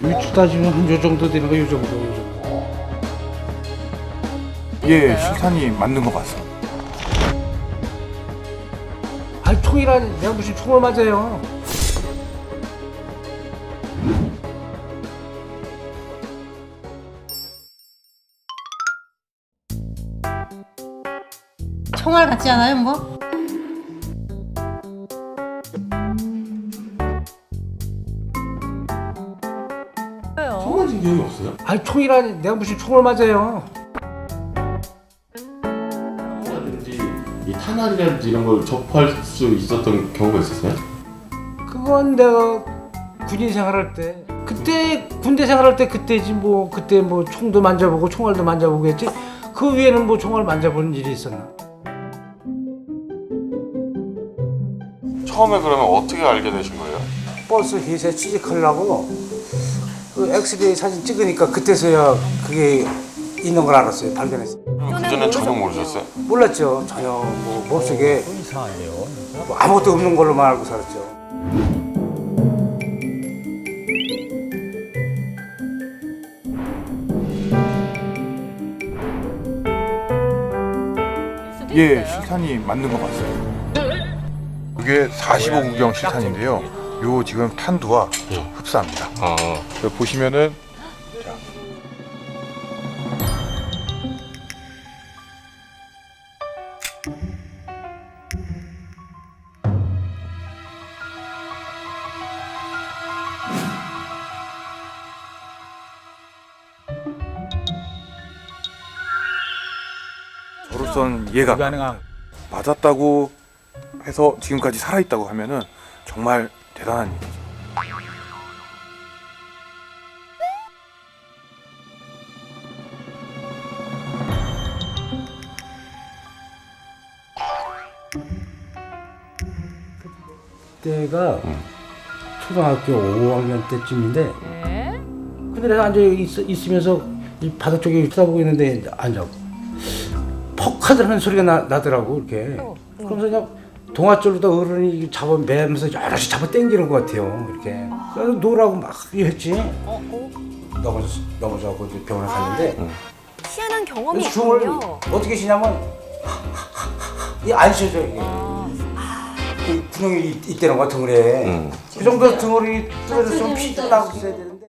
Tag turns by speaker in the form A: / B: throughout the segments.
A: 위치 따지면 한 요 정도 되는 거, 요 정도.
B: 예, 실탄이 맞는 것 같습니다.
A: 아니, 총이란 내가 무슨 총을 맞아요.
C: 총알 같지 않아요, 뭐?
D: 총 맞은 기억이 없어요?
A: 아니, 총이란 내가 무슨 총을 맞아요.
D: 총이라든지 이 탄알이라든지 이런 걸 접할 수 있었던 경우가 있었어요?
A: 그건 내가 군인 생활할 때, 그때 군대 생활할 때 그때지 뭐. 그때 뭐 총도 만져보고 총알도 만져보고 했지. 그 위에는 뭐 총알 만져보는 일이 있었나.
D: 처음에 그러면 어떻게 알게 되신 거예요?
A: 버스 회사에 취직하려고 그 엑스레이 사진 찍으니까 그때서야 그게 있는 걸 알았어요. 발견했어요.
D: 그러면 그전엔 전혀 모르셨어요?
A: 몰랐죠. 전혀 뭐 몸속에 뭐 아무것도 없는 걸로만 알고 살았죠.
B: 예, 실탄이 맞는 것 같습니다. 이게 45구경 실탄인데요. 요 지금 탄두와 흡사합니다. 보시면은 저로선 얘가 맞았다고 해서 지금까지 살아있다고 하면은 정말 대단한 일이죠.
A: 그때가 초등학교 5학년 때쯤인데 근데 내가 앉아 있으면서 이 바닥 쪽에 쳐다보고 있는데 앉아 퍽 하는 소리가 나더라고 이렇게. 그러면서 그냥 동아줄로다 어른이 매면서 여럿이 잡아 당기는 것 같아요 이렇게. 그래서 놓으라고 막 했지. 넘어져서 이제 병원에 갔는데
E: 희한한 경험이
A: 그래서 춤을
E: 있군요.
A: 어떻게 쉬냐면 이게 안 쉬어져 이게. 그 구멍이 있다는 거야 등을에. 그 정도 등을이 뚫어졌으면 피도 나고 있어야 되는데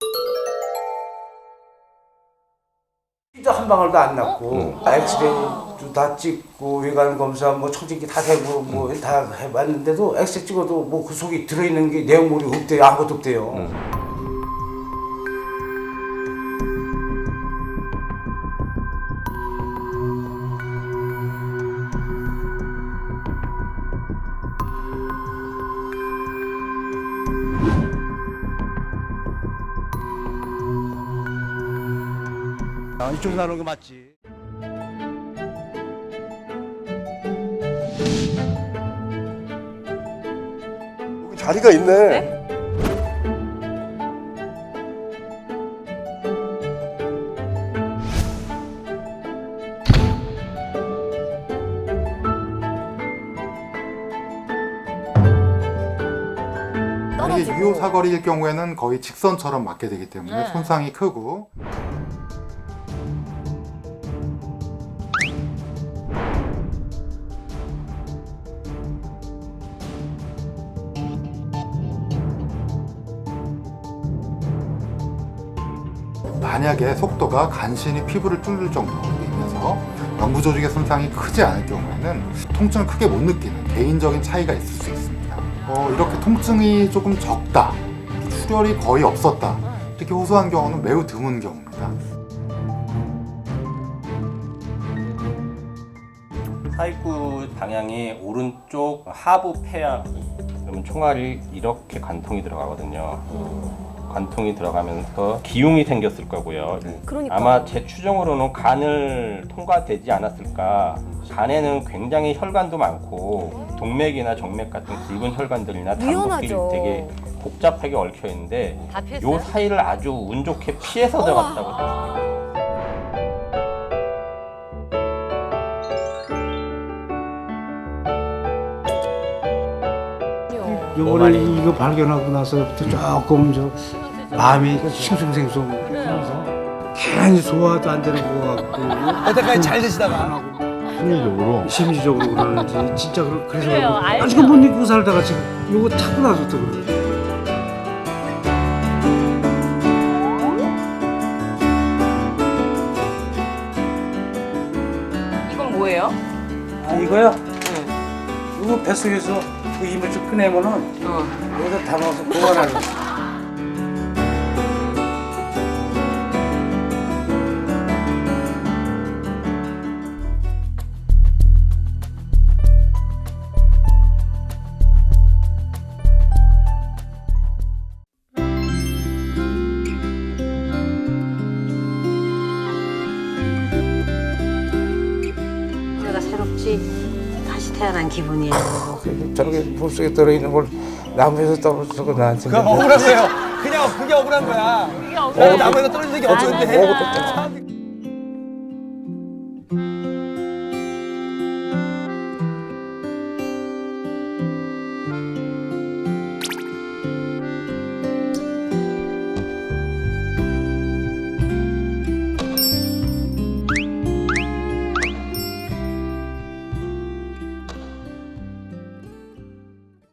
A: 피도 한 방울도 안 났고 엑스레이도 다 찍고 외관 검사 뭐 청진기 다 대고 뭐 다 해봤는데도 엑스레이 찍어도 뭐 그 속에 들어있는 게 내용물이 없대요. 아무것도 없대요.
F: 이쪽에서 나오는 거 맞지? 여기 자리가 있네.
G: 만약에 유효 사거리일 경우에는 거의 직선처럼 맞게 되기 때문에 손상이 크고 만약에 속도가 간신히 피부를 뚫을 정도로 되면서 연부 조직의 손상이 크지 않을 경우에는 통증을 크게 못 느끼는 개인적인 차이가 있을 수 있습니다. 이렇게 통증이 조금 적다, 출혈이 거의 없었다 이렇게 호소한 경우는 매우 드문 경우입니다.
H: 사입구 방향이 오른쪽 하부 폐하, 그러면 총알이 이렇게 관통이 들어가거든요. 관통이 들어가면서 기흉이 생겼을 거고요.
E: 그러니까.
H: 아마 제 추정으로는 간을 통과되지 않았을까. 간에는 굉장히 혈관도 많고 동맥이나 정맥 같은 굵은 혈관들이나 단목들이
E: 위험하죠.
H: 되게 복잡하게 얽혀 있는데
C: 다 피했어요?
H: 요 사이를 아주 운 좋게 피해서 들어갔다고 생각해요.
A: 요번에 이거 발견하고 나서부터 조금 마음이 싱숭생숭하면서 괜히 소화도 안 되는 거 같고
F: 여태까지 잘 드시다가
D: 심리적으로
A: 심리적으로 그러는지 진짜 그래서
E: 그래요, 알죠.
A: 아직은 못 잊고 살다가 지금 요거 타고 나서 또 그래.
E: 이건 뭐예요?
A: 아 이거요? 이거 뱃속에서 그 힘을 좀 꺼내면은 여기다 담아서 보관하는 거.
C: 내가 새롭지 다시 태어난 기분이에요.
A: 저렇게 물속에 들어있는 걸 나무에서 떨어져서 나한테
F: 그거 억울한 거예요. 그냥 그게 억울한 거야.
E: 이게 억울해.
F: 나무에서 떨어지는 게 어쩌는데.
A: 먹어도